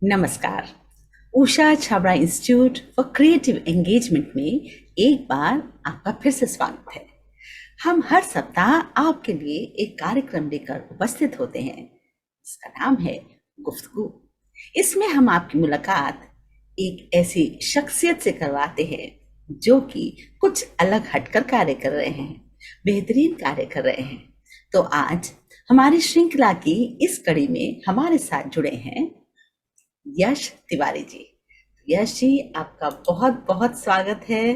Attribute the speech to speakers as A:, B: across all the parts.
A: नमस्कार। Usha Chhabra institute for creative engagement में एक बार आपका फिर से स्वागत है। हम हर सप्ताह आपके लिए एक कार्यक्रम लेकर उपस्थित होते हैं। इसका नाम है गुफ्तगू। इसमें हम आपकी मुलाकात एक ऐसी शख्सियत से करवाते हैं जो कि कुछ अलग हटकर कार्य कर रहे हैं, बेहतरीन कार्य कर रहे हैं। तो आज हमारी श्रृंखला की इस कड़ी में हमारे साथ जुड़े हैं यश तिवारी जी। यश जी, आपका बहुत बहुत स्वागत है।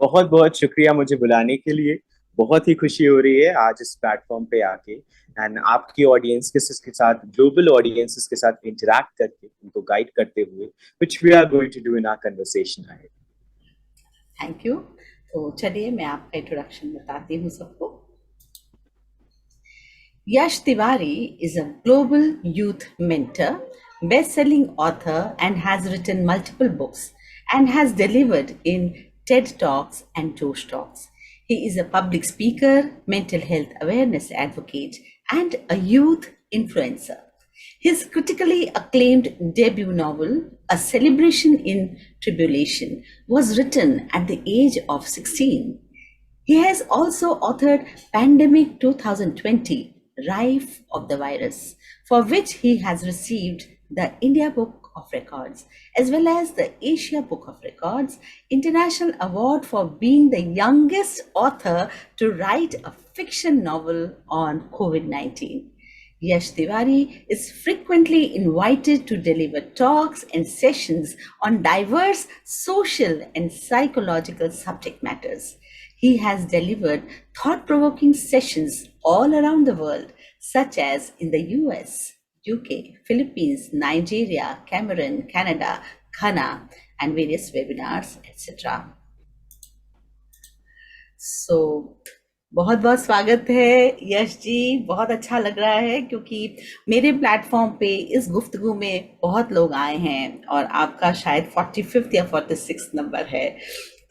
B: बहुत बहुत शुक्रिया मुझे बुलाने के लिए। बहुत ही खुशी हो रही है आज इस प्लेटफॉर्म पे आके एंड आपकी ऑडियंस के साथ, ग्लोबल ऑडियंसेस के साथ इंटरेक्ट करके उनको गाइड करते हुए which we are going to do in our conversation ahead.
A: Thank you. तो चलिए मैं आपका इंट्रोडक्शन बताती हूँ सबको। Yash Tiwari is a global youth mentor, best-selling author, and has written multiple books and has delivered in TED Talks and Josh Talks. He is a public speaker, mental health awareness advocate, and a youth influencer. His critically acclaimed debut novel, A Celebration in Tribulation, was written at the age of 16. He has also authored Pandemic 2020, Rife of the Virus, for which he has received the India Book of Records as well as the Asia Book of Records International Award for being the youngest author to write a fiction novel on COVID 19. Yash Tiwari is frequently invited to deliver talks and sessions on diverse social and psychological subject matters. He has delivered thought provoking sessions all around the world, such as in the US, UK, Philippines, Nigeria, Cameroon, Canada, Ghana, and various webinars, etc. सो बहुत बहुत स्वागत है यश जी। बहुत अच्छा लग रहा है क्योंकि मेरे प्लेटफॉर्म पे इस गुफ्तगू में बहुत लोग आए हैं और आपका शायद 45th या 46th नंबर है।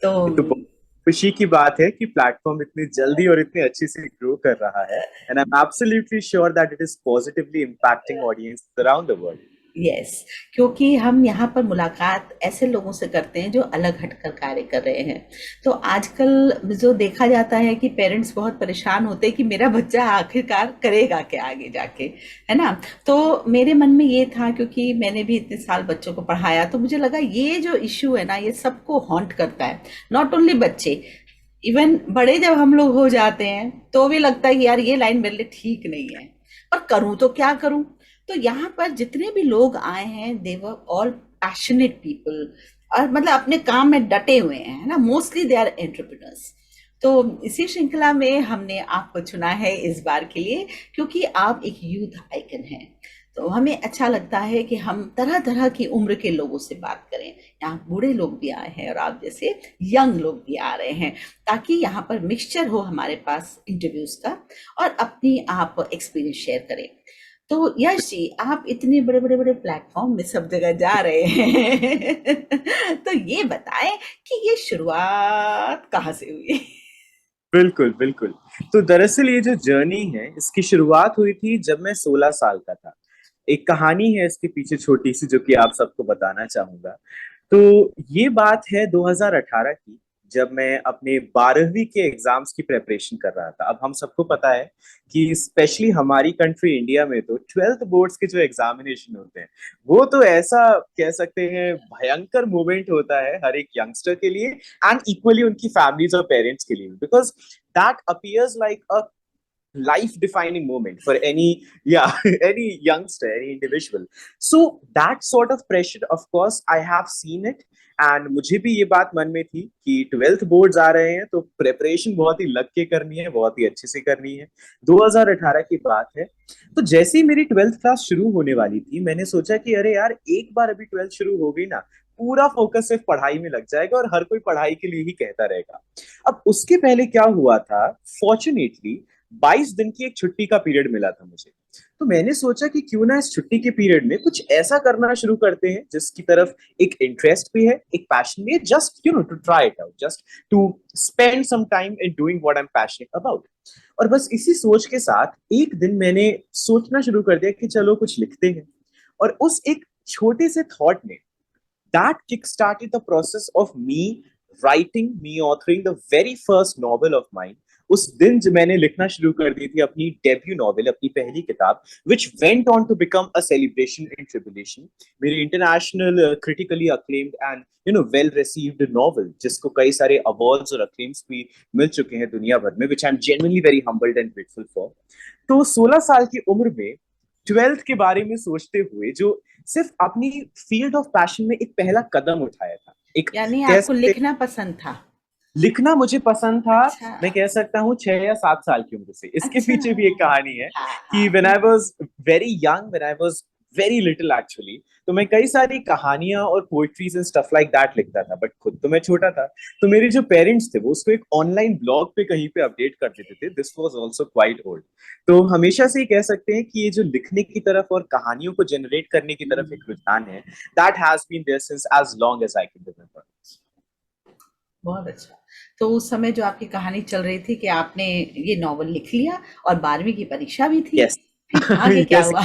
A: तो
B: ये तो बहुत खुशी की बात है कि प्लेटफॉर्म इतनी जल्दी और इतनी अच्छी से ग्रो कर रहा है and I am absolutely sure that it is positively impacting audience around the world.
A: Yes, क्योंकि हम यहाँ पर मुलाकात ऐसे लोगों से करते हैं जो अलग हटकर कार्य कर रहे हैं। तो आजकल जो देखा जाता है कि पेरेंट्स बहुत परेशान होते हैं कि मेरा बच्चा आखिरकार करेगा क्या आगे जाके, है ना? तो मेरे मन में ये था, क्योंकि मैंने भी इतने साल बच्चों को पढ़ाया, तो मुझे लगा ये जो इश्यू है ना, ये सबको हॉन्ट करता है। नॉट ओनली बच्चे, इवन बड़े जब हम लोग हो जाते हैं तो भी लगता है कि यार ये लाइन मेरे लिए ठीक नहीं है, और करूं तो क्या करूं। तो यहाँ पर जितने भी लोग आए हैं, दे वर ऑल पैशनेट पीपल, और मतलब अपने काम में डटे हुए हैं, है ना? Mostly they are entrepreneurs. तो इसी श्रृंखला में हमने आपको चुना है इस बार के लिए, क्योंकि आप एक यूथ आइकन हैं। तो हमें अच्छा लगता है कि हम तरह तरह की उम्र के लोगों से बात करें। यहाँ बूढ़े लोग भी आए हैं और आप जैसे यंग लोग भी आ रहे हैं, ताकि यहाँ पर मिक्सचर हो हमारे पास इंटरव्यूज का, और अपनी आप एक्सपीरियंस शेयर करें। तो यश जी, आप इतने बड़े बड़े बड़े प्लेटफॉर्म में सब जगह जा रहे हैं तो ये बताएं कि ये शुरुआत कहाँ से हुई?
B: बिल्कुल बिल्कुल। तो दरअसल ये जो जर्नी है इसकी शुरुआत हुई थी जब मैं 16 साल का था। एक कहानी है इसके पीछे छोटी सी जो कि आप सबको बताना चाहूंगा। तो ये बात है 2018 की, जब मैं अपने 12वीं के एग्जाम्स की प्रेपरेशन कर रहा था। अब हम सबको पता है कि स्पेशली हमारी कंट्री इंडिया में तो 12th बोर्ड्स के जो एग्जामिनेशन होते हैं वो तो ऐसा कह सकते हैं भयंकर मोमेंट होता है हर एक यंगस्टर के लिए एंड इक्वली उनकी फैमिलीज और पेरेंट्स के लिए, because that appears like a life defining moment for any, yeah, any youngster, any individual. So that sort of pressure, of course I have seen it, and मुझे भी ये बात मन में थी कि 12th बोर्ड्स आ रहे हैं तो प्रेपरेशन बहुत ही लग के करनी है, बहुत ही अच्छे से करनी है। 2018 की बात है। तो जैसे ही मेरी 12th क्लास शुरू होने वाली थी मैंने सोचा कि अरे यार एक बार अभी 12th शुरू हो गई ना, पूरा फोकस सिर्फ पढ़ाई में लग जाएगा और हर कोई पढ़ाई के लिए ही कहता रहेगा। अब उसके पहले क्या हुआ था, फॉर्चुनेटली 22 दिन की एक छुट्टी का पीरियड मिला था मुझे। तो मैंने सोचा कि क्यों ना इस छुट्टी के पीरियड में कुछ ऐसा करना शुरू करते हैं जिसकी तरफ एक इंटरेस्ट भी है, एक पैशन भी है, just to try it out, just to spend some time in doing what I am passionate about. और बस इसी सोच के साथ एक दिन मैंने सोचना शुरू कर दिया कि चलो कुछ लिखते हैं। और उस एक छोटे से थॉट ने that kickstarted the process of me authoring the very first novel of mine. उस दिन जब मैंने लिखना शुरू कर दी थी अपनी डेब्यू नॉवेल, अपनी पहली किताब, which went on to become a celebration in tribulation. मेरी international critically acclaimed and well received novel, जिसको कई सारे अवार्ड्स और अक्लेम्स भी मिल चुके हैं दुनिया भर में, which I'm genuinely very humbled and grateful for. तो 16 साल की उम्र में 12th के बारे में सोचते हुए जो सिर्फ अपनी फील्ड ऑफ पैशन में एक पहला कदम उठाया था, एक
A: यानी आपको लिखना पसंद था?
B: लिखना मुझे पसंद था।
A: अच्छा।
B: मैं कह सकता हूँ 6 या 7 साल की उम्र से। इसके
A: अच्छा।
B: पीछे भी एक कहानी है
A: हाँ,
B: कि when I was very young, when I was very little actually, तो मैं कई सारी कहानियां और poetries and stuff like that लिखता था, बट खुद तो मैं छोटा था। तो मेरे जो पेरेंट्स थे वो उसको एक ऑनलाइन ब्लॉग पे कहीं पे अपडेट कर देते थे। This was also quite old. तो हमेशा से ही कह सकते हैं कि ये जो लिखने की तरफ और कहानियों को जनरेट करने की तरफ एक रुझान है, that has been there since as long as I can remember.
A: बहुत अच्छा। तो उस समय जो आपकी कहानी चल रही थी कि आपने ये नॉवल लिख लिया और 12वीं की परीक्षा भी थी,
B: यस।
A: फिर आगे क्या
B: यस,
A: हुआ?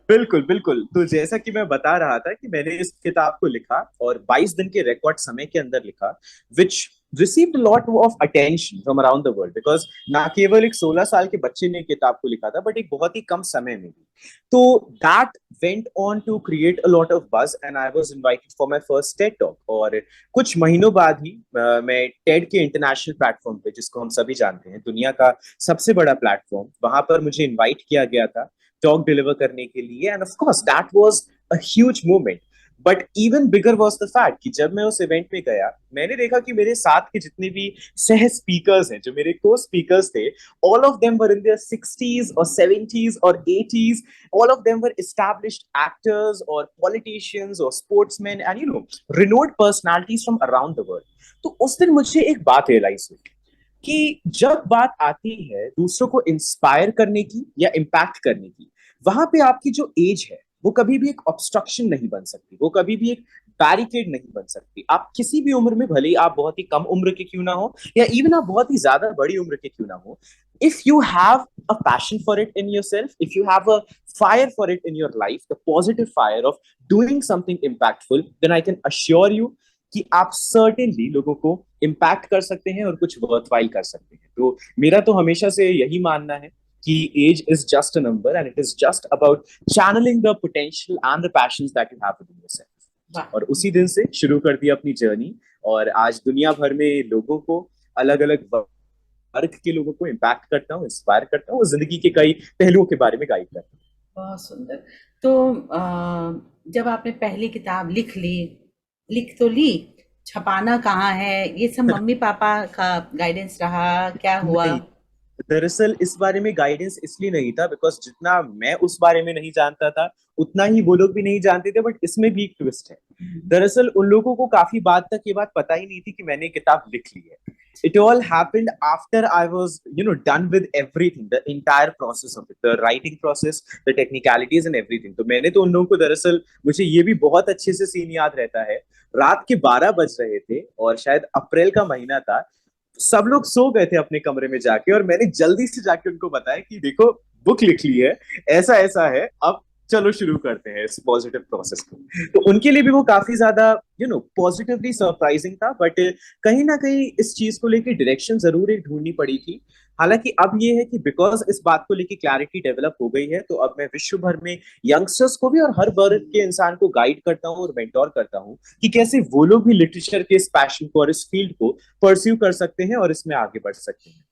B: बिल्कुल बिल्कुल। तो जैसा कि मैं बता रहा था कि मैंने इस किताब को लिखा और 22 दिन के रिकॉर्ड समय के अंदर लिखा, विच received a lot of attention from around the world, because ना केवल एक 16 साल के बच्चे ने किताब को लिखा था, बट एक बहुत ही कम समय में भी। तो that went on to create a lot of buzz and I was invited for my first TED talk। और कुछ महीनों बाद ही मैं TED के इंटरनेशनल प्लेटफॉर्म पे, जिसको हम सभी जानते हैं दुनिया का सबसे बड़ा प्लेटफॉर्म, वहां पर मुझे इनवाइट किया गया था टॉक डिलीवर करने के लिए। End of course that was a huge moment, but even bigger was the fact कि जब मैं उस इवेंट में गया, मैंने देखा कि मेरे साथ के जितने भी सह स्पीकर्स हैं, जो मेरे को स्पीकर्स थे, all of them were in their 60s और 70s और 80s। All of them were established actors और पॉलिटिशियंस और sportsman and renowned personalities from around the world. तो उस दिन मुझे एक बात रियलाइज हुई कि जब बात आती है दूसरों को इंस्पायर करने की या इम्पैक्ट करने की, वहां पे आपकी जो एज है वो कभी भी एक ऑब्स्ट्रक्शन नहीं बन सकती, वो कभी भी एक बैरिकेड नहीं बन सकती। आप किसी भी उम्र में, भले ही आप बहुत ही कम उम्र के क्यों ना हो या इवन आप बहुत ही ज्यादा बड़ी उम्र के क्यों ना हो, if you have a passion for it in yourself, if you have a fire for it in your life, the positive fire of doing something impactful, then I can assure you कि आप certainly लोगों को impact कर सकते हैं और कुछ worthwhile कर सकते हैं। तो मेरा तो हमेशा से यही मानना है कि age is just a number and it is just about channelling the potential and the passions that you have within yourself. और उसी दिन से शुरू कर दी अपनी जर्नी, और आज दुनिया भर में लोगों को, अलग अलग वर्ग के लोगों को इम्पैक्ट करता हूँ, इंस्पायर करता हूँ, जिंदगी के कई पहलुओं के बारे में गाइड करता हूँ।
A: बहुत सुंदर। तो जब आपने पहली किताब लिख तो ली, छपाना कहाँ है, ये सब मम्मी पापा का गाइडेंस रहा, क्या हुआ?
B: नहीं, दरअसल इस बारे में गाइडेंस इसलिए नहीं था बिकॉज जितना मैं उस बारे में नहीं जानता था उतना ही वो लोग भी नहीं जानते थे। बट इसमें भी एक ट्विस्ट है। दरअसल उन लोगों को काफी बाद तक ये बात पता ही नहीं थी कि मैंने किताब लिख ली है। It all happened after I was, done with everything, the entire process of it, the writing process, the technicalities and everything. तो मैंने तो उन लोगों को, दरअसल मुझे ये भी बहुत अच्छे से सीन याद रहता है, रात के 12 बज रहे थे और शायद अप्रैल का महीना था। सब लोग सो गए थे अपने कमरे में जाके, और मैंने जल्दी से जाके उनको बताया कि देखो बुक लिख ली है, ऐसा ऐसा है, अब चलो शुरू करते हैं इस पॉजिटिव प्रोसेस को। तो उनके लिए भी वो काफी ज्यादा पॉजिटिवली सरप्राइजिंग था, बट कहीं ना कहीं इस चीज को लेके डायरेक्शन जरूर एक ढूंढनी पड़ी थी। हालांकि अब ये है कि बिकॉज इस बात को लेके क्लैरिटी डेवलप हो गई है, तो अब मैं विश्व भर में यंगस्टर्स को भी और हर वर्ग के इंसान को गाइड करता हूँ और मेंटोर करता हूँ कि कैसे वो लोग भी लिटरेचर के इस पैशन को और इस फील्ड को परस्यू कर सकते हैं और इसमें आगे बढ़ सकते हैं।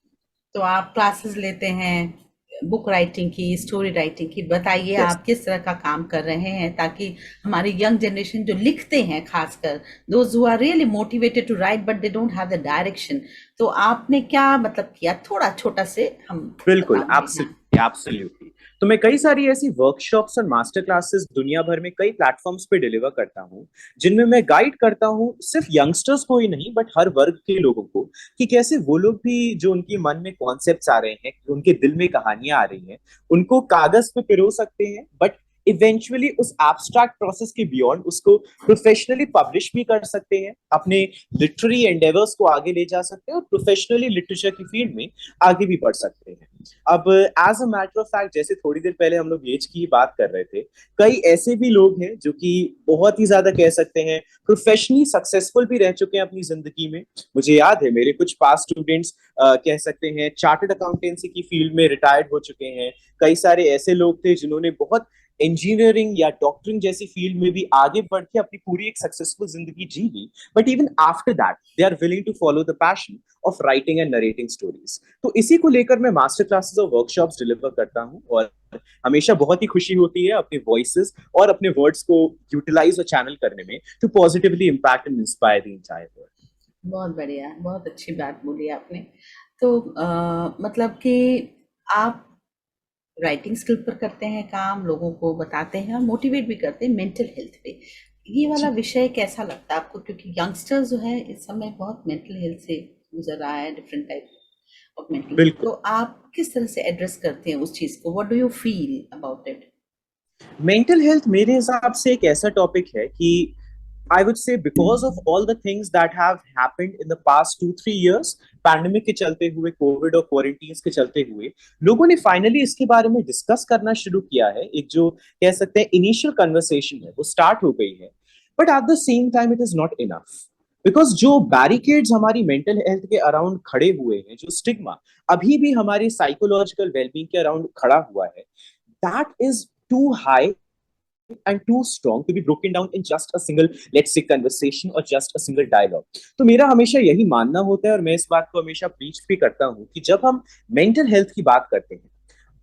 A: तो आप क्लासेस लेते हैं बुक राइटिंग की, स्टोरी राइटिंग की, बताइए
B: Yes.
A: आप किस तरह का काम कर रहे हैं ताकि हमारी यंग जनरेशन जो लिखते हैं, खासकर those who are really motivated to write but they don't have the direction, तो आपने क्या मतलब किया, थोड़ा छोटा से हम
B: बिल्कुल,
A: बताएंगे।
B: एब्सोल्युटली। तो मैं कई सारी ऐसी वर्कशॉप्स और मास्टर क्लासेस दुनिया भर में कई प्लेटफॉर्म्स पे डिलीवर करता हूँ, जिनमें मैं गाइड करता हूँ सिर्फ यंगस्टर्स को ही नहीं बट हर वर्ग के लोगों को, कि कैसे वो लोग भी जो उनके मन में कॉन्सेप्ट्स आ रहे हैं, उनके दिल में कहानियां आ रही हैं, उनको कागज पे पिरो सकते हैं, बट इवेंचुअली उस एब्स्ट्रैक्ट प्रोसेस के बियॉन्ड उसको प्रोफेशनली पब्लिश भी कर सकते हैं, अपने लिटरेरी एंडेवर्स को आगे ले जा सकते हैं और प्रोफेशनली लिटरेचर की फील्ड में आगे भी बढ़ सकते हैं। अब as a matter of fact, जैसे थोड़ी देर पहले हम लोग एज की बात कर रहे थे, कई ऐसे भी लोग हैं जो कि बहुत ही ज्यादा कह सकते हैं प्रोफेशनली सक्सेसफुल भी रह चुके हैं अपनी जिंदगी में। मुझे याद है मेरे कुछ पास स्टूडेंट्स कह सकते हैं चार्टर्ड अकाउंटेंसी की फील्ड में रिटायर्ड हो चुके हैं। कई सारे ऐसे लोग थे जिन्होंने बहुत इंजीनियरिंग या डॉक्टरिंग जैसी फील्ड में भी आगे बढ़ के अपनी पूरी एक सक्सेसफुल जिंदगी जी ली, but even after that they are willing to follow the passion of writing and narrating stories. तो इसी को लेकर मैं मास्टर क्लासेस और वर्कशॉप्स डिलीवर करता हूँ, और हमेशा बहुत ही खुशी होती है अपने वॉइसेस और अपने वर्ड्स को यूटिलाइज और चैनल करने में to positively impact and inspire the entire world.
A: बहुत बढ़िया, बहुत अच्छी बात बोली आपने। तो मतलब कि आप राइटिंग स्किल पर करते हैं काम, लोगों को बताते हैं और मोटिवेट भी करते हैं मेंटल हेल्थ पे। ये वाला
B: जी
A: विषय कैसा लगता है आपको? क्योंकि यंगस्टर्स जो है इस समय बहुत मेंटल हेल्थ से गुजर रहा है, different type of mental health.
B: बिल्कुल।
A: तो आप किस तरह से एड्रेस करते हैं उस चीज को? What do you feel about it?
B: Mental health मेरे हिसाब से एक ऐसा टॉपिक है कि I would say because of all the things that have happened in the past 2-3 years, pandemic के चलते हुए, कोविड और क्वारंटीन के चलते हुए, लोगों ने फाइनली इसके बारे में डिस्कस करना शुरू किया है। एक जो कह सकते हैं इनिशियल कन्वर्सेशन है वो स्टार्ट हो गई है, but at the same time it is not enough. Because जो बैरिकेड्स हमारी मेंटल हेल्थ के अराउंड खड़े हुए हैं, जो स्टिग्मा अभी भी हमारी साइकोलॉजिकल वेलबींग के अराउंड खड़ा हुआ है, that is too high and too strong to be broken down in just a single, let's say, conversation or just a single dialogue. तो मेरा हमेशा यही मानना होता है, और मैं इस बात को हमेशा प्रीच भी करता हूँ, कि जब हम मेंटल हेल्थ की बात करते हैं,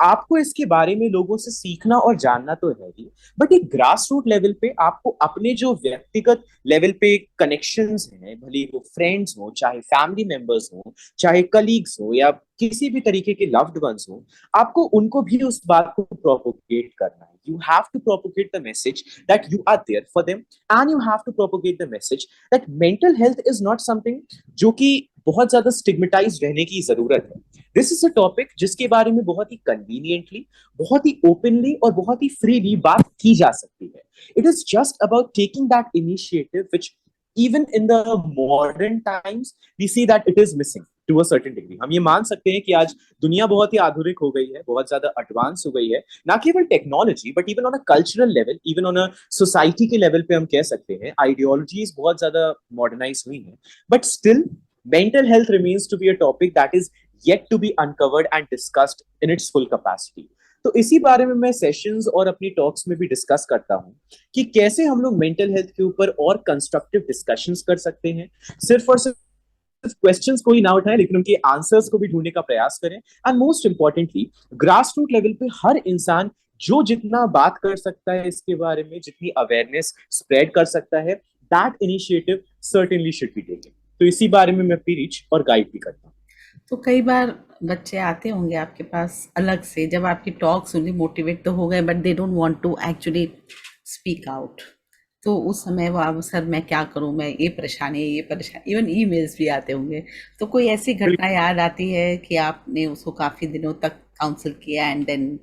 B: आपको इसके बारे में लोगों से सीखना और जानना तो है ही, बट एक ग्रास रूट लेवल पे आपको अपने जो व्यक्तिगत लेवल पे कनेक्शंस हैं, भले वो फ्रेंड्स हो, चाहे फैमिली मेंबर्स हो, चाहे कलीग्स हो, या किसी भी तरीके के लव्ड वंस हो, आपको उनको भी उस बात को प्रोपोगेट करना है। You have to propagate the message that you are there for them, and you have to propagate the message that mental health is not something जो कि बहुत ज्यादा स्टिग्मेटाइज रहने की जरूरत है। दिस इज अ टॉपिक जिसके बारे में बहुत ही कन्वीनियंटली, बहुत ही ओपनली और बहुत ही फ्रीली बात की जा सकती है। It is just about taking that initiative which even in the modern times we see that it is missing to a certain degree। हम ये मान सकते हैं कि आज दुनिया बहुत ही आधुनिक हो गई है, बहुत ज्यादा एडवांस हो गई है, ना केवल technology but even on a cultural level, even on a society के लेवल पे हम कह सकते हैं आइडियोलॉजीज बहुत ज्यादा मॉडर्नाइज हुई हैं, but still mental health remains to be a topic that is yet to be uncovered and discussed in its full capacity। तो इसी बारे में मैं सेशंस और अपनी टॉक्स में भी डिस्कस करता हूँ कि कैसे हम लोग मेंटल हेल्थ के ऊपर और कंस्ट्रक्टिव डिस्कशंस कर सकते हैं। सिर्फ और सिर्फ क्वेश्चंस को ही ना उठाएं, लेकिन उनके आंसर्स को भी ढूंढने का प्रयास करें। And most importantly, grass root level पे हर इंसान जो जितना बात कर सकता है इसके बारे में, जितनी अवेयरनेस स्प्रेड कर सकता है, that initiative certainly should be taken. तो इसी बारे में मैं प्रीच और गाइड भी करता हूँ।
A: तो कई बार बच्चे आते होंगे आपके पास अलग से, जब आपकी टॉक सुनी मोटिवेट तो हो गए, but they don't want to actually speak out. तो उस समय वो, अब सर मैं क्या करूं, मैं ये परेशानी है, ये परेशानी, इवन ईमेल्स भी आते होंगे। तो कोई ऐसी घटना याद आती है कि आपने उसको काफी दिनों तक काउंसिल किया एंड देन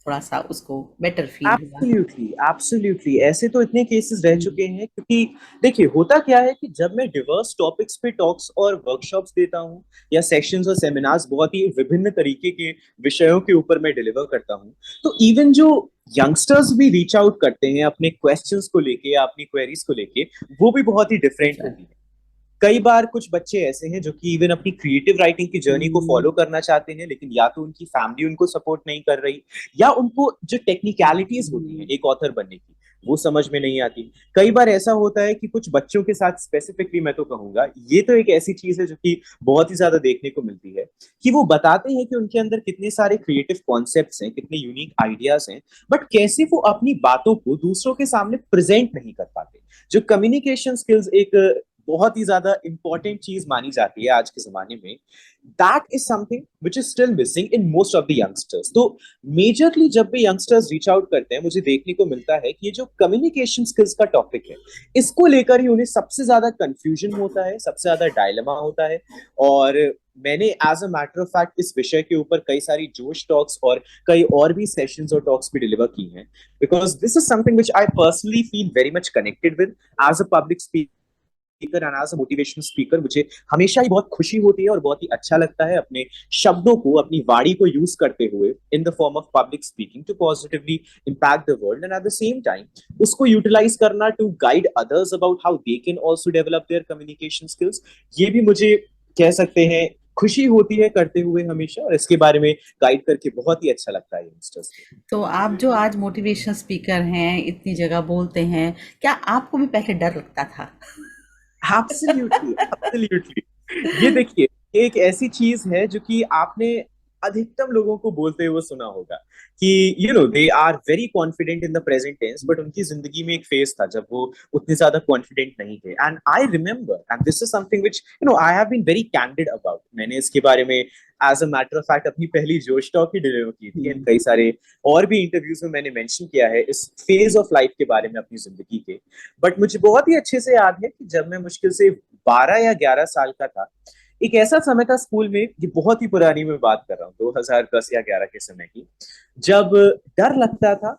A: थोड़ा सा उसको बेटर फील हुआ?
B: एब्सोल्युटली, एब्सोल्युटली, ऐसे तो इतने केसेस रह चुके हैं, क्योंकि देखिए होता क्या है कि जब मैं डिवर्स टॉपिक्स पे टॉक्स और वर्कशॉप्स देता हूँ, या सेशंस और सेमिनार्स बहुत ही विभिन्न तरीके के विषयों के ऊपर मैं डिलीवर करता हूँ, तो इवन जो यंगस्टर्स भी रीच आउट करते हैं अपने क्वेश्चंस को लेके या अपनी क्वेरीज को लेके, वो भी बहुत ही डिफरेंट होती है। कई बार कुछ बच्चे ऐसे हैं जो कि इवन अपनी क्रिएटिव राइटिंग की जर्नी को फॉलो करना चाहते हैं, लेकिन या तो उनकी फैमिली उनको सपोर्ट नहीं कर रही, या उनको जो टेक्निकलिटीज होती हैं एक ऑथर बनने की वो समझ में नहीं आती। कई बार ऐसा होता है कि कुछ बच्चों के साथ स्पेसिफिकली मैं तो कहूंगा, ये तो एक ऐसी चीज है जो कि बहुत ही ज्यादा देखने को मिलती है, कि वो बताते हैं कि उनके अंदर कितने सारे क्रिएटिव कॉन्सेप्ट्स हैं, कितने यूनिक आइडियाज हैं, बट कैसे वो अपनी बातों को दूसरों के सामने प्रेजेंट नहीं कर पाते। जो कम्युनिकेशन स्किल्स एक बहुत ही ज्यादा इंपॉर्टेंट चीज मानी जाती है आज के जमाने में, that is something which is still missing in most of the youngsters. तो मेजरली जब भी यंगस्टर्स रीच आउट करते हैं, मुझे देखने को मिलता है कि ये जो कम्युनिकेशन स्किल्स का टॉपिक है, इसको लेकर ही उन्हें सबसे ज्यादा कंफ्यूजन होता है, सबसे ज्यादा डायलेमा होता है। और मैंने as a matter of fact इस विषय के ऊपर कई सारी जोश टॉक्स और कई और भी सेशंस और टॉक्स भी डिलीवर की हैं, because this is something which I personally feel very much connected with as a public speaker speaker and as a motivational speaker मुझे हमेशा ही बहुत खुशी होती है और बहुत ही अच्छा लगता है अपने शब्दों को, अपनी वाणी को यूज करते हुए in the form of public speaking to positively impact the world, and at the same time उसको यूटिलाइज करना to guide others about how they can also develop their communication skills. ये भी मुझे कह सकते हैं खुशी होती है करते हुए हमेशा, और इसके बारे में गाइड करके बहुत ही अच्छा लगता है यंगस्टर्स को।
A: तो आप जो आज मोटिवेशनल स्पीकर हैं, इतनी जगह बोलते हैं, क्या आपको भी पहले डर लगता था?
B: Absolutely, absolutely. ये देखिए, ये एक ऐसी चीज है जो कि आपने अधिकतम लोगों को बोलते हुए सुना होगा कि they are very confident in the present tense, but उनकी जिंदगी में एक फेज था जब वो उतने ज्यादा कॉन्फिडेंट नहीं थे। And I remember, and this is something which I have been very candid about. मैंने इसके बारे में as a matter of fact अपनी पहली जोश टॉक ही डिलीवर की थी, एंड कई सारे और भी इंटरव्यूज में मैंने मेंशन किया है इस फेज ऑफ लाइफ के बारे में अपनी जिंदगी के। बट मुझे बहुत ही अच्छे से याद है कि जब मैं मुश्किल से 12 या 11 साल का था, एक ऐसा समय था स्कूल में, ये बहुत ही पुरानी मैं बात कर रहा हूँ, 2010 या 11 के समय की, जब डर लगता था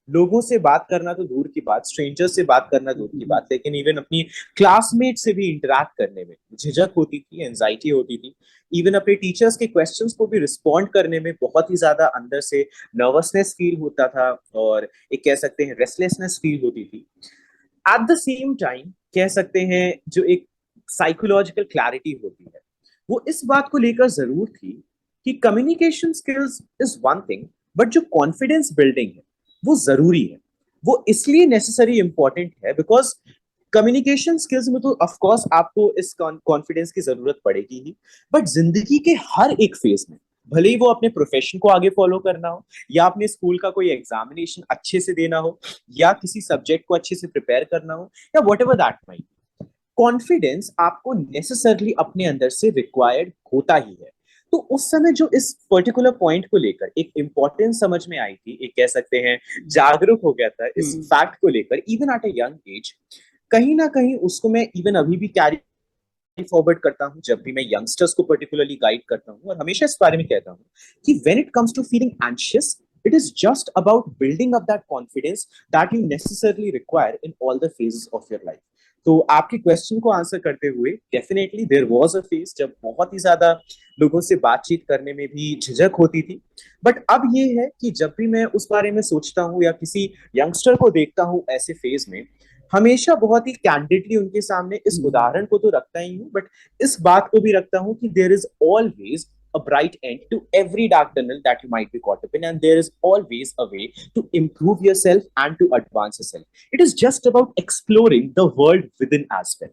B: लोगों से बात करना तो दूर की बात, स्ट्रेंजर्स से बात करना दूर की बात, लेकिन इवन अपनी क्लासमेट से भी इंटरेक्ट करने में झिझक होती थी, एंजाइटी होती थी। इवन अपने टीचर्स के क्वेश्चंस को भी रिस्पॉन्ड करने में बहुत ही ज्यादा अंदर से नर्वसनेस फील होता था, और एक कह सकते हैं रेस्टलेसनेस फील होती थी। एट द सेम टाइम कह सकते हैं जो एक साइकोलॉजिकल क्लैरिटी होती है, वो इस बात को लेकर जरूर थी कि communication skills is one thing, but जो कॉन्फिडेंस बिल्डिंग है वो जरूरी है। वो इसलिए नेसेसरी इंपॉर्टेंट है बिकॉज कम्युनिकेशन स्किल्स में तो ऑफ कोर्स आपको इस कॉन्फिडेंस की जरूरत पड़ेगी ही, बट जिंदगी के हर एक फेज में, भले ही वो अपने प्रोफेशन को आगे फॉलो करना हो, या अपने स्कूल का कोई एग्जामिनेशन अच्छे से देना हो, या किसी सब्जेक्ट को अच्छे से प्रिपेयर करना हो, या what ever that might, confidence आपको नेसेसरली अपने अंदर से रिक्वायर्ड होता ही है। तो उस समय जो इस पर्टिकुलर पॉइंट को लेकर एक इंपॉर्टेंस समझ में आई थी, एक कह सकते हैं जागरूक हो गया था इस फैक्ट को लेकर, even at a young age, कहीं ना कहीं उसको मैं इवन अभी भी कैरी फॉरवर्ड करता हूँ जब भी मैं यंगस्टर्स को पर्टिकुलरली गाइड करता हूँ, और हमेशा इस बारे में कहता हूँ कि when it comes to feeling anxious, it is just about building up that confidence that you necessarily require in all the phases of your life. तो आपके क्वेश्चन को आंसर करते हुए, definitely there was a phase जब बहुत ही ज्यादा लोगों से बातचीत करने में भी झिझक होती थी, बट अब ये है कि जब भी मैं उस बारे में सोचता हूँ या किसी यंगस्टर को देखता हूँ ऐसे फेज में, हमेशा बहुत ही कैंडिडली उनके सामने इस उदाहरण को तो रखता ही हूँ, बट इस बात को भी रखता हूँ कि there is always a bright end to every dark tunnel that you might be caught up in, and there is always a way to improve yourself and to advance yourself. It is just about exploring the world within as well.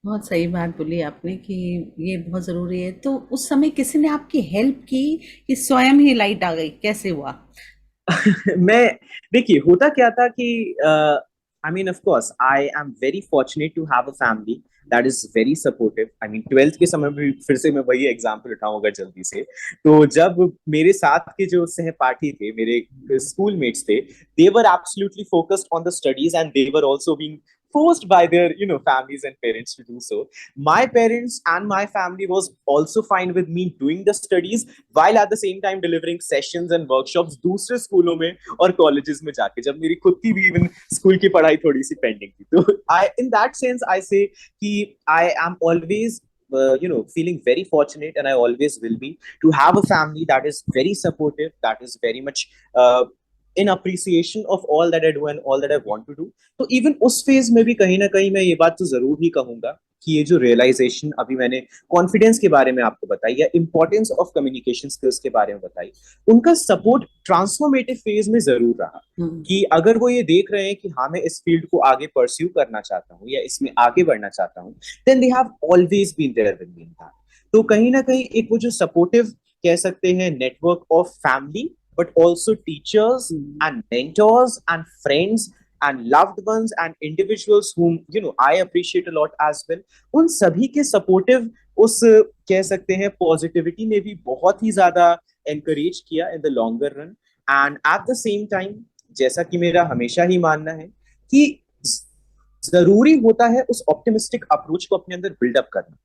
A: बहुत सही बात बोली आपने कि ये बहुत ज़रूरी है। तो उस समय किसी ने आपकी हेल्प की कि स्वयं ही लाइट आ गई, कैसे हुआ?
B: मैं देखिए, होता क्या था कि I mean of course I am very fortunate to have a family that is very supportive. I mean 12th के समय में भी फिर से मैं वही एग्जाम्पल उठाऊंगा जल्दी से। तो जब मेरे साथ के जो सहपाठी थे, मेरे स्कूल मेट्स थे, they were absolutely focused on the studies, and they were also being forced by their families and parents to do so. My parents and my family was also fine with me doing the studies while at the same time delivering sessions and workshops दूसरे स्कूलों में और colleges में जाके, जब मेरी खुद की भी इवन स्कूल की पढ़ाई थोड़ी सी पेंडिंग थी। तो आई इन दैट सेंस आई से कि I am always feeling very fortunate, and I always will be, to have a family that is very supportive, that is very much in appreciation of all that I do and all that I want to do. तो even उस phase में भी कहीं ना कहीं मैं ये बात तो जरूर ही कहूंगा कि ये जो रियलाइजेशन अभी मैंने कॉन्फिडेंस के बारे में आपको बताई, या इंपॉर्टेंस ऑफ कम्युनिकेशन स्किल्स के बारे में बताई, उनका सपोर्ट ट्रांसफॉर्मेटिव फेज में जरूर रहा। कि अगर वो ये देख रहे हैं कि हाँ मैं इस फील्ड को आगे परस्यू करना चाहता हूँ या इसमें आगे बढ़ना चाहता हूँ, then they have always been there with me in that. तो कहीं ना कहीं एक वो जो सपोर्टिव कह सकते हैं network of family, but also teachers and mentors and friends and loved ones and individuals whom I appreciate a lot as well, उन सभी के सपोर्टिव उस कह सकते हैं पॉजिटिविटी ने भी बहुत ही ज्यादा एनकरेज किया in the longer run. And at the same time, जैसा कि मेरा हमेशा ही मानना है कि जरूरी होता है उस ऑप्टिमिस्टिक अप्रोच को अपने अंदर बिल्डअप करना,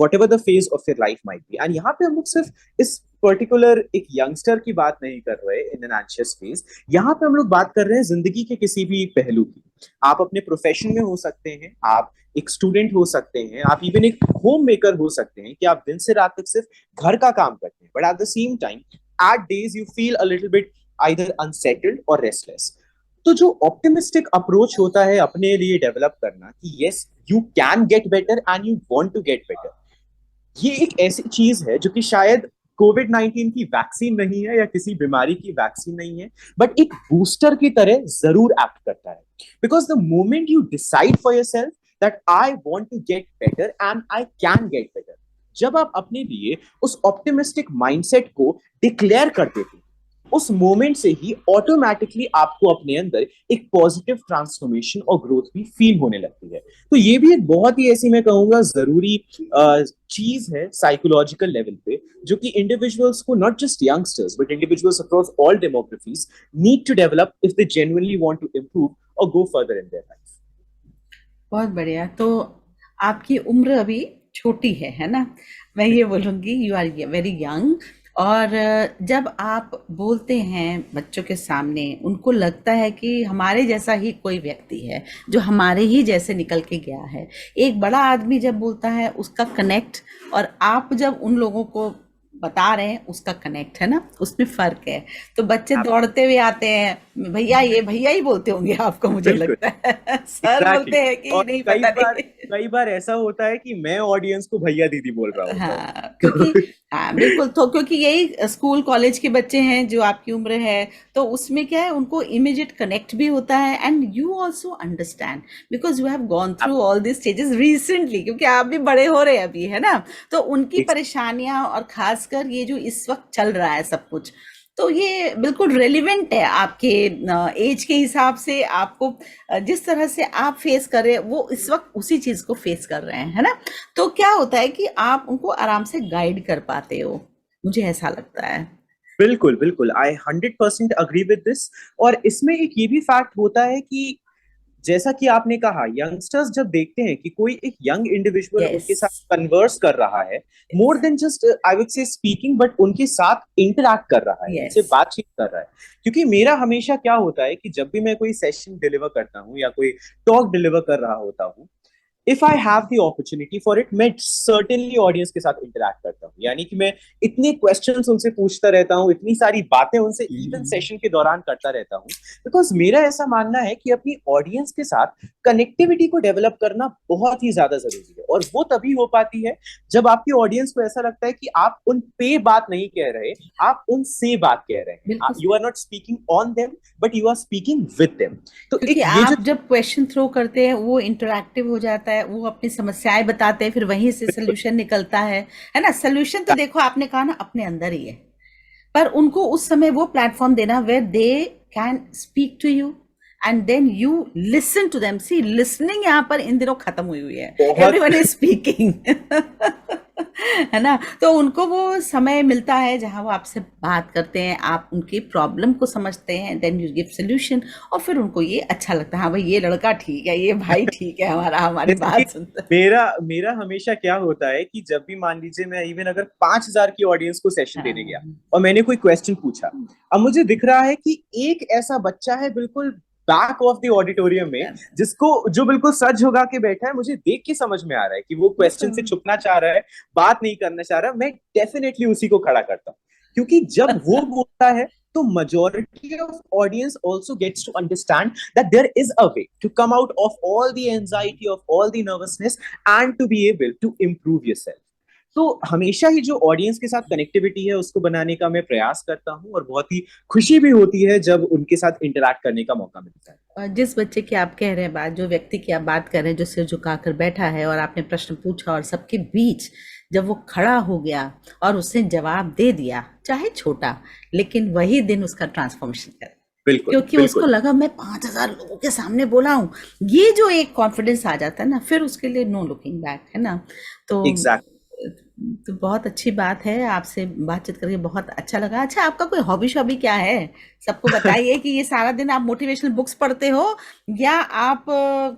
B: whatever the phase of your life might be। and यहाँ पे हम लोग सिर्फ इस पर्टिकुलर एक यंगस्टर की बात नहीं कर रहे इन एन एंशियस फेज, यहाँ पे हम लोग बात कर रहे हैं जिंदगी के किसी भी पहलू की। आप अपने प्रोफेशन में हो सकते हैं, आप एक स्टूडेंट हो सकते हैं, आप इवन एक होम मेकर हो सकते हैं कि आप दिन से रात तक सिर्फ घर का काम करते हैं, but at the same time at days you feel a little bit either unsettled और रेस्टलेस। तो जो ऑप्टिमिस्टिक अप्रोच होता है अपने लिए डेवलप करना कि yes you can get better and you want to get better, ये एक ऐसी चीज है जो कि शायद कोविड-19 की वैक्सीन नहीं है या किसी बीमारी की वैक्सीन नहीं है, बट एक बूस्टर की तरह जरूर एक्ट करता है। Because the moment you decide for yourself that I want to get better and I can get better, जब आप अपने लिए उस ऑप्टिमिस्टिक माइंडसेट को डिक्लेयर कर देते हैं, उस मोमेंट से ही ऑटोमेटिकली आपको अपने अंदर एक पॉजिटिव ट्रांसफॉर्मेशन और ग्रोथ भी फील होने लगती है। तो ये भी एक बहुत ही ऐसी मैं कहूंगा जरूरी चीज है साइकोलॉजिकल लेवल पे, जो कि इंडिविजुअल्स को, not just youngsters but individuals across all demographies need to develop if they genuinely want to improve और go further in their life.
A: बहुत बढ़िया। तो आपकी उम्र अभी छोटी है ना? मैं ये बोलूँगी यू आर वेरी यंग। और जब आप बोलते हैं बच्चों के सामने, उनको लगता है कि हमारे जैसा ही कोई व्यक्ति है जो हमारे ही जैसे निकल के गया है। एक बड़ा आदमी जब बोलता है उसका कनेक्ट, और आप जब उन लोगों को बता रहे हैं उसका कनेक्ट, है ना, उसमें फर्क है। तो बच्चे दौड़ते हुए आते हैं, भैया, ये भैया ही बोलते होंगे आपको, मुझे
B: बिल्कुल
A: लगता है सर
B: एग्जैक्टली
A: बोलते हैं कि
B: और
A: नहीं, पता नहीं।
B: कई बार ऐसा होता है कि मैं ऑडियंस को भैया दीदी बोल रहा होता
A: हाँ, क्योंकि
B: हूँ।
A: हाँ बिल्कुल, तो क्योंकि यही स्कूल कॉलेज के बच्चे हैं जो आपकी उम्र है, तो उसमें क्या है, उनको इमीडिएट कनेक्ट भी होता है, and you also understand because you have gone through all this stages recently, क्योंकि आप भी बड़े हो रहे हैं अभी, है ना? तो उनकी परेशानियां और खासकर ये जो इस वक्त चल रहा है सब कुछ, तो ये बिल्कुल रेलिवेंट है आपके एज के हिसाब से। आपको जिस तरह से आप फेस कर रहे हैं, वो इस वक्त उसी चीज को फेस कर रहे हैं, है ना? तो क्या होता है कि आप उनको आराम से गाइड कर पाते हो, मुझे ऐसा लगता है।
B: बिल्कुल बिल्कुल, आई 100% अग्री विद दिस। और इसमें एक ये भी फैक्ट होता है कि जैसा कि आपने कहा, यंगस्टर्स जब देखते हैं कि कोई एक यंग इंडिविजुअल
A: यस,
B: उनके साथ कन्वर्स कर रहा है, more than just I would say speaking, but उनके साथ इंटरैक्ट कर रहा है, उनसे
A: यस,
B: बातचीत कर रहा है। क्योंकि मेरा हमेशा क्या होता है कि जब भी मैं कोई सेशन डिलीवर करता हूँ या कोई टॉक डिलीवर कर रहा होता हूँ, if I have the opportunity for it, मैं सर्टेनली ऑडियंस के साथ इंटरैक्ट करता हूँ। यानी कि मैं इतने क्वेश्चंस उनसे पूछता रहता हूँ, इतनी सारी बातें उनसे इवन सेशन के दौरान करता रहता हूँ, बिकॉज मेरा ऐसा मानना है कि अपनी ऑडियंस के साथ कनेक्टिविटी को डेवलप करना बहुत ही ज्यादा जरूरी है। और वो तभी हो पाती है जब आपकी ऑडियंस को ऐसा लगता है कि आप उन पे बात नहीं कह रहे, आप उनसे बात कह रहे हैं।
A: बिल्कुल।
B: You are not speaking on them but you are speaking with them. तो
A: क्योंकि
B: एक ये जो
A: आप जब क्वेश्चन थ्रो करते हैं वो इंटरैक्टिव हो जाता है, वो अपनी समस्याएं बताते हैं, फिर वहीं से सोल्यूशन निकलता है ना? सोल्यूशन तो देखो आपने कहा ना अपने अंदर ही है, पर उनको उस समय वो प्लेटफॉर्म देना where they can speak to you and then you listen to them. See, listening यहाँ पर इन दिनों खत्म हुई हुई है,
B: बहुत
A: एवरीवन इज स्पीकिंग है ना? तो उनको वो समय मिलता है जहां वो आपसे बात करते हैं, आप उनकी प्रॉब्लम को समझते हैं, देन यू गिव सोल्यूशन, और फिर उनको ये अच्छा लगता है, हाँ भाई ये लड़का ठीक है, ये भाई ठीक है, हमारा हमारी
B: जैसे कि
A: बात सुनता है।
B: मेरा मेरा हमेशा क्या होता है कि जब भी मान लीजिए मैं इवन अगर 5,000 की ऑडियंस को सेशन देने गया
A: हाँ,
B: और मैंने कोई क्वेश्चन पूछा, अब मुझे दिख रहा है कि एक ऐसा बच्चा है बिल्कुल बैक ऑफ द ऑडिटोरियम में, जिसको जो बिल्कुल सर झुका के बैठा है, मुझे देख के समझ में आ रहा है कि वो क्वेश्चन से
A: बिल्कुल।
B: छुपना चाह रहा है, बात नहीं करना चाह रहा। मैं डेफिनेटली उसी को खड़ा करता हूँ, क्योंकि जब वो बोलता है तो majority of audience also gets to understand that there is a way to come out of all the anxiety, of all the nervousness, and to be able to improve yourself. तो हमेशा ही जो ऑडियंस के साथ connectivity है उसको बनाने का मैं प्रयास करता हूँ, और बहुत ही खुशी भी होती है जब उनके साथ इंटरैक्ट करने का मौका मिलता है।
A: और जिस बच्चे की आप कह रहे हैं बात, जो व्यक्ति की आप बात कर रहे हैं जो सिर झुकाकर बैठा है और आपने प्रश्न पूछा और सबके बीच जब वो खड़ा हो गया और उसने जवाब दे दिया, चाहे छोटा, लेकिन वही दिन उसका ट्रांसफॉर्मेशन कर,
B: बिल्कुल
A: क्योंकि उसको
B: बिल्कुल
A: लगा मैं 5,000 लोगों के सामने बोला हूँ। ये जो एक कॉन्फिडेंस आ जाता है ना, फिर उसके लिए नो लुकिंग बैक, है ना? तो
B: एग्जैक्ट।
A: तो बहुत अच्छी बात है, आपसे बातचीत करके बहुत अच्छा लगा। अच्छा, आपका कोई हॉबी शॉबी क्या है? सबको बताइए कि ये सारा दिन आप मोटिवेशनल बुक्स पढ़ते हो, या आप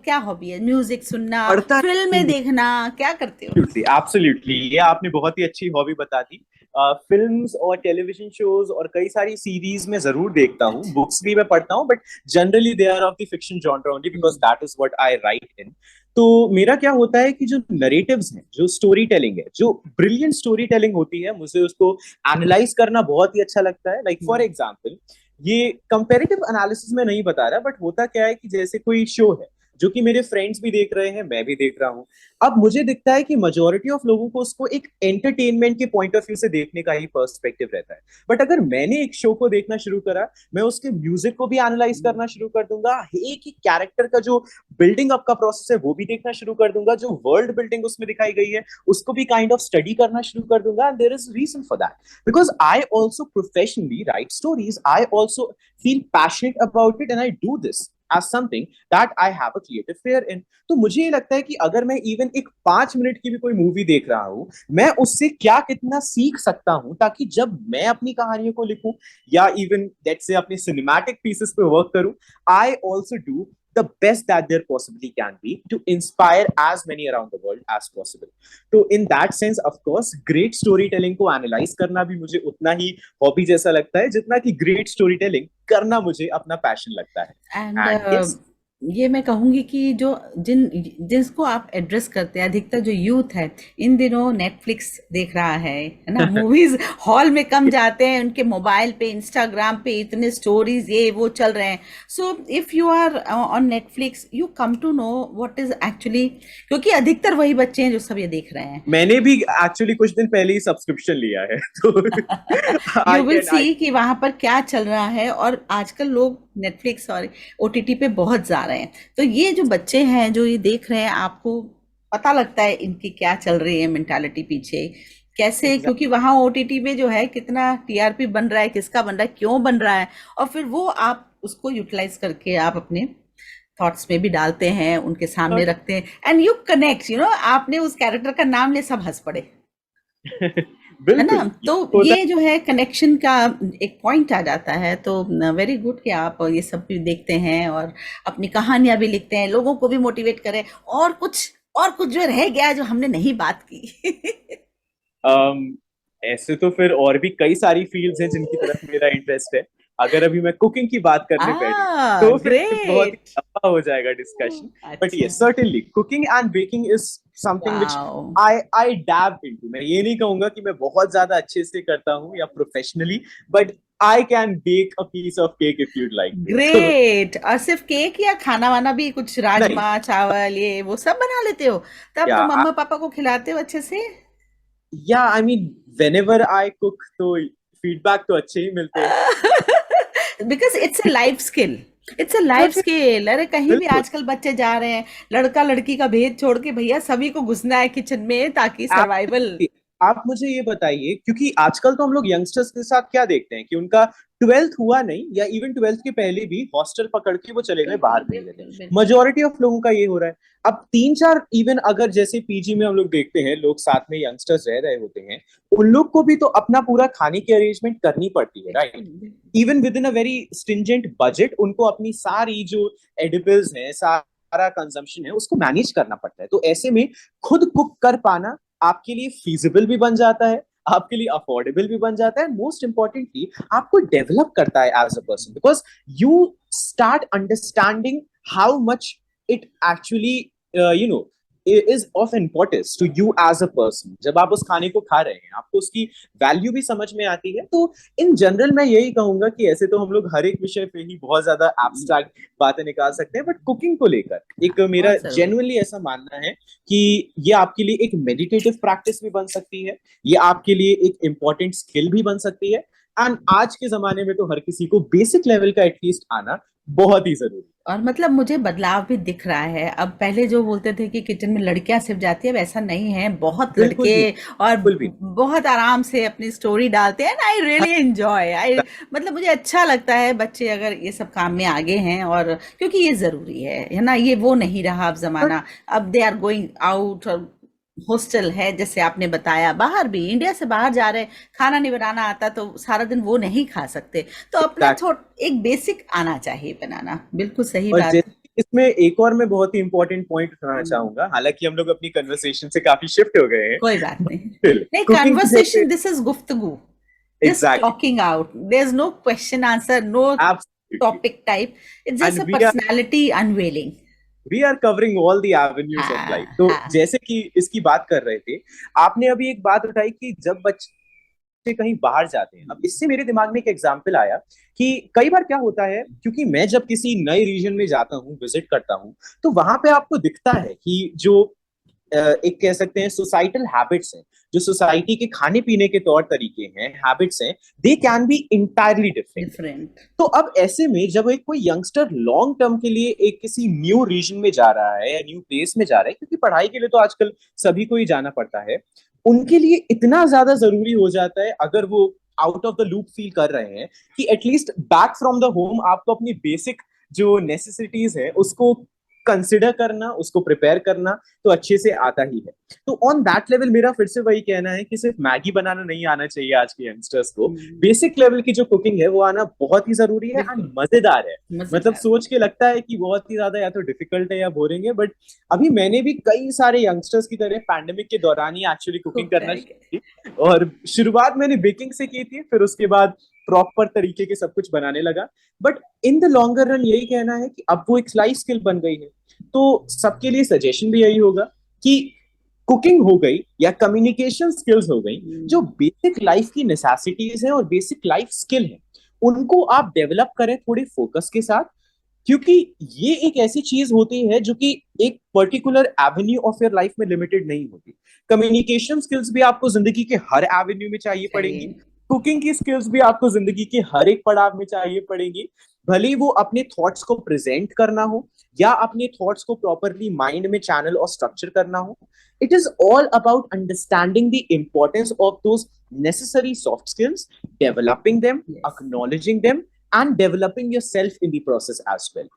A: क्या हॉबी है? म्यूजिक सुनना,
B: पढ़ता
A: फिल्में देखना, क्या करते हो?
B: एब्सोल्युटली एब्सोल्युटली, ये आपने बहुत ही अच्छी हॉबी बता दी। फिल्म्स और टेलीविजन शोज और कई सारी सीरीज में जरूर देखता हूँ, बुक्स भी मैं पढ़ता हूँ, but generally they are of the fiction genre only because that is what I write in. तो मेरा क्या होता है कि जो नरेटिव्स हैं, जो स्टोरी टेलिंग है, जो ब्रिलियंट स्टोरी टेलिंग होती है, मुझे उसको एनालाइज करना बहुत ही अच्छा लगता है। लाइक फॉर एग्जाम्पल, ये कंपेरेटिव एनालिसिस में नहीं बता रहा, बट होता क्या है कि जैसे कोई शो है जो कि मेरे फ्रेंड्स भी देख रहे हैं, मैं भी देख रहा हूँ, अब मुझे दिखता है कि मेजोरिटी ऑफ लोगों को उसको एक एंटरटेनमेंट के पॉइंट ऑफ व्यू से देखने का ही पर्सपेक्टिव रहता है। बट अगर मैंने एक शो को देखना शुरू करा, मैं उसके म्यूजिक को भी एनालाइज करना शुरू कर दूंगा, एक ही कैरेक्टर का जो बिल्डिंग अप का प्रोसेस है वो भी देखना शुरू कर दूंगा, जो वर्ल्ड बिल्डिंग उसमें दिखाई गई है उसको भी काइंड ऑफ स्टडी करना शुरू कर दूंगा। And there is reason for that because I also professionally write stories, I also feel passionate about it and I do this as something that I have a creative flair in। तो मुझे ये लगता है कि अगर मैं even एक 5 minute की भी कोई मूवी देख रहा हूँ, मैं उससे क्या कितना सीख सकता हूँ, ताकि जब मैं अपनी कहानियों को लिखूं या इवन लेट्स से अपने सिनेमैटिक पीसेस पे वर्क करूं, I also do the best that there possibly can be to inspire as many around the world as possible। तो in that sense of course great storytelling को analyze करना भी मुझे उतना ही hobby जैसा लगता है जितना कि great storytelling करना मुझे अपना पैशन लगता है।
A: एंड
B: And yes,
A: ये मैं कहूंगी कि जो जिसको आप एड्रेस करते हैं, अधिकतर जो यूथ है इन दिनों नेटफ्लिक्स देख रहा है ना, मूवीज हॉल में कम जाते हैं, उनके मोबाइल पे इंस्टाग्राम पे इतने स्टोरीज ये वो चल रहे हैं। So if you are on Netflix you come to know what is actually, क्योंकि अधिकतर वही बच्चे हैं जो सब ये देख रहे हैं।
B: मैंने भी एक्चुअली कुछ दिन पहले ही सब्सक्रिप्शन लिया है तो
A: you
B: I
A: will
B: can
A: see कि वहां पर क्या चल रहा है, और आजकल लोग नेटफ्लिक्स और ओटीटी पे बहुत जा रहे हैं। तो ये जो बच्चे हैं जो ये देख रहे हैं, आपको पता लगता है इनकी क्या चल रही है मेंटालिटी पीछे कैसे, क्योंकि वहां ओटीटी में जो है कितना टीआरपी बन रहा है, किसका बन रहा है, क्यों बन रहा है, और फिर वो आप उसको यूटिलाइज करके आप अपने थॉट्स में भी डालते हैं, उनके सामने रखते हैं, and you connect, you know, आपने उस कैरेक्टर का नाम ले, सब हंस पड़े, है ना।
B: बिल्कुल
A: तो
B: होता
A: ये जो है कनेक्शन का एक पॉइंट आ जाता है। तो वेरी गुड कि आप ये सब भी देखते हैं और अपनी कहानियां भी लिखते हैं, लोगों को भी मोटिवेट करें। और कुछ जो रह गया जो हमने नहीं बात की।
B: अम, ऐसे तो फिर और भी कई सारी फील्ड्स हैं जिनकी तरफ मेरा इंटरेस्ट है। अगर अभी मैं कुकिंग की बात करने बैठी तो फिर बहुत ही
A: ग्रेट।
B: लंबा हो जाएगा डिस्कशन। बट
A: अच्छा।
B: Yes, certainly cooking and baking is something which
A: wow.
B: I dab into. मैं ये नहीं कहूंगा कि मैं बहुत ज्यादा अच्छे से करता हूँ या professionally, but I can bake a piece of cake if you'd like me. तो
A: ग्रेट। और सिर्फ केक या खाना वाना भी, कुछ
B: नहीं,
A: राजमा चावल ये वो सब बना लेते हो? तब तो
B: या
A: मम्मा पापा को खिलाते हो अच्छे से?
B: I mean whenever I cook तो फीडबैक तो अच्छे ही मिलते हैं।
A: Because it's a life skill, it's a life skill. अरे कहीं भी
B: बिल्कुल,
A: आजकल बच्चे जा रहे हैं, लड़का लड़की का भेद छोड़ के भैया सभी को घुसना है किचन में ताकि सर्वाइवल।
B: Absolutely। आप मुझे ये बताइए, क्योंकि आजकल तो हम लोग यंगस्टर्स के साथ क्या देखते हैं कि उनका 12th हुआ नहीं या इवन 12th के पहले भी हॉस्टल पकड़ के वो चले गए बाहर
A: बिल्कुल
B: पढ़ने के लिए।
A: बिल्कुल बिल्कुल।
B: मेजोरिटी ऑफ लोगों का ये हो रहा है। अब 3-4 इवन अगर जैसे पीजी में हम लोग देखते हैं, लोग साथ में यंगस्टर्स रह रहे होते हैं, उन लोग को भी तो अपना पूरा खाने की अरेंजमेंट करनी पड़ती है, right. Even with in a very stringent budget उनको अपनी सारी जो एडिबल्स हैं, सारा कंजम्पशन है, उसको मैनेज करना पड़ता है। तो ऐसे में खुद कुक कर पाना आपके लिए फीजिबल भी बन जाता है, आपके लिए अफोर्डेबल भी बन जाता है, मोस्ट इंपॉर्टेंटली आपको डेवलप करता है as a person, because you start understanding how much it actually you know is of importance to you as a person. जब आप उस खाने को खा रहे हैं, आपको उसकी वैल्यू भी समझ में आती है। तो इन जनरल मैं यही कहूंगा कि ऐसे तो हम लोग हर एक विषय पे ही बहुत ज्यादा एब्स्ट्रैक्ट बातें निकाल सकते हैं, बट कुकिंग को लेकर एक मेरा
A: बहुत जरूरी।
B: जेन्युइनली ऐसा मानना है कि ये आपके लिए एक मेडिटेटिव प्रैक्टिस भी बन सकती है, ये आपके लिए एक इम्पॉर्टेंट स्किल भी बन सकती है। एंड आज के जमाने में तो हर किसी को बेसिक लेवल का एटलीस्ट आना बहुत ही जरूरी
A: और मतलब मुझे बदलाव भी दिख रहा है। अब पहले जो बोलते थे कि किचन में लड़कियां सिर्फ जाती है, वैसा नहीं है, बहुत
B: है। बिल्कुल
A: लड़के
B: भी,
A: और
B: बिल्कुल भी।
A: बहुत आराम से अपनी स्टोरी डालते हैं। आई
B: हाँ,
A: रियली एंजॉय, आई मतलब मुझे अच्छा लगता है बच्चे अगर ये सब काम में आगे हैं, और क्योंकि ये जरूरी है ना। ये वो नहीं रहा अब जमाना। अब दे आर गोइंग आउट, और हॉस्टल है जैसे आपने बताया, बाहर भी इंडिया से बाहर जा रहे हैं, खाना नहीं बनाना आता तो सारा दिन वो नहीं खा सकते। तो अपना
B: exactly।
A: एक बेसिक आना चाहिए बनाना। बिल्कुल सही
B: और
A: बात।
B: इसमें एक और मैं बहुत ही इंपॉर्टेंट पॉइंट उठाना चाहूंगा, हालांकि हम लोग अपनी कन्वर्सेशन से काफी शिफ्ट हो गए हैं,
A: कोई बात नहीं।
B: स्टिल
A: नहीं,
B: कुकिंग की जैसे
A: कन्वर्सेशन, दिस इज गुफ्तगू, just
B: exactly
A: talking out. There's no question answer, no
B: absolutely
A: topic type. It's
B: and
A: just a personality unveiling.
B: We are covering all the avenues of life.
A: हाँ
B: तो
A: हाँ।
B: जैसे कि इसकी बात कर रहे थे, आपने अभी एक बात उठाई कि जब बच्चे कहीं बाहर जाते हैं, अब इससे मेरे दिमाग में एक एग्जांपल आया कि कई बार क्या होता है, क्योंकि मैं जब किसी नए रीजन में जाता हूँ, विजिट करता हूँ, तो वहां पे आपको दिखता है कि जो एक कह सकते हैं सोसाइटल हैबिट्स हैं, जो सोसाइटी के खाने पीने के तौर तरीके हैं, हैबिट्स हैं, they can be entirely different.
A: Different.
B: तो अब ऐसे में जब एक कोई यंगस्टर लॉन्ग टर्म के लिए एक किसी न्यू रीजन में जा रहा है या न्यू प्लेस में जा रहा है, क्योंकि पढ़ाई के लिए तो आजकल सभी को ही जाना पड़ता है, उनके लिए इतना ज्यादा जरूरी हो जाता है, अगर वो out of the loop feel कर रहे हैं, कि at least back from the home आपको अपनी बेसिक जो नेसेसिटीज है उसको कंसिडर करना, उसको प्रिपेयर करना तो अच्छे से आता ही है। तो ऑन दैट लेवल मेरा फिर से वही कहना है कि सिर्फ मैगी बनाना नहीं आना चाहिए आज के यंगस्टर्स को, बेसिक लेवल की जो कुकिंग है वो आना बहुत ही जरूरी है एंड मजेदार है। मतलब सोच के लगता है कि बहुत ही ज्यादा या तो डिफिकल्ट है या बोरिंग है, बट अभी मैंने भी कई सारे यंगस्टर्स की तरह पैंडेमिक के दौरान ही एक्चुअली कुकिंग करना शुरू की, और शुरुआत मैंने बेकिंग से की थी, फिर उसके बाद प्रॉपर तरीके के सब कुछ बनाने लगा। But in the longer run यही कहना है कि अब वो एक लाइफ स्किल बन गई है। तो सबके लिए सजेशन भी यही होगा कि कुकिंग हो गई या कम्युनिकेशन स्किल्स हो गई, जो बेसिक लाइफ की नेसेसिटीज है और बेसिक लाइफ स्किल है, उनको आप डेवलप करें थोड़े फोकस के साथ, क्योंकि ये एक ऐसी चीज होती है जो कि एक particular Avenue of your life में लिमिटेड नहीं होती। कम्युनिकेशन स्किल्स भी आपको जिंदगी के हर एवेन्यू में चाहिए पड़ेंगी, कुकिंग की स्किल्स भी आपको जिंदगी के हर एक पड़ाव में चाहिए पड़ेंगी, भले ही वो अपने थॉट्स को प्रेजेंट करना हो या अपने थॉट्स को प्रॉपरली माइंड में चैनल और स्ट्रक्चर करना हो। It is all about understanding the importance of those necessary soft skills, developing them, acknowledging them and developing yourself in the process as well.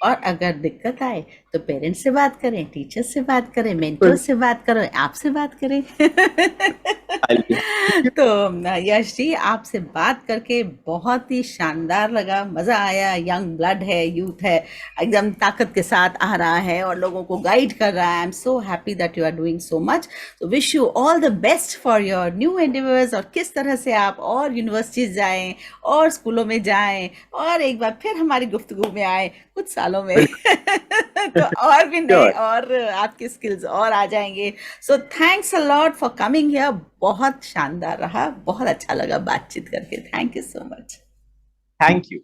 A: और अगर दिक्कत आए तो पेरेंट्स से बात करें, टीचर से बात करें, मेंटर से बात करें, आपसे बात करें। तो यश जी, आपसे बात करके बहुत ही शानदार लगा, मजा आया। यंग ब्लड है, यूथ है, एकदम ताकत के साथ आ रहा है और लोगों को गाइड कर रहा है। I am so happy that you are doing so much. तो wish you all the best for your new endeavours, और किस तरह से आप और यूनिवर्सिटीज जाएं और स्कूलों में जाएं और एक बार फिर हमारी गुफ्तगू में आए कुछ सालों में। तो और भी नए और आपके स्किल्स और आ जाएंगे। So thanks a lot for coming here. बहुत शानदार रहा, बहुत अच्छा लगा बातचीत करके। Thank you so much.
B: Thank you.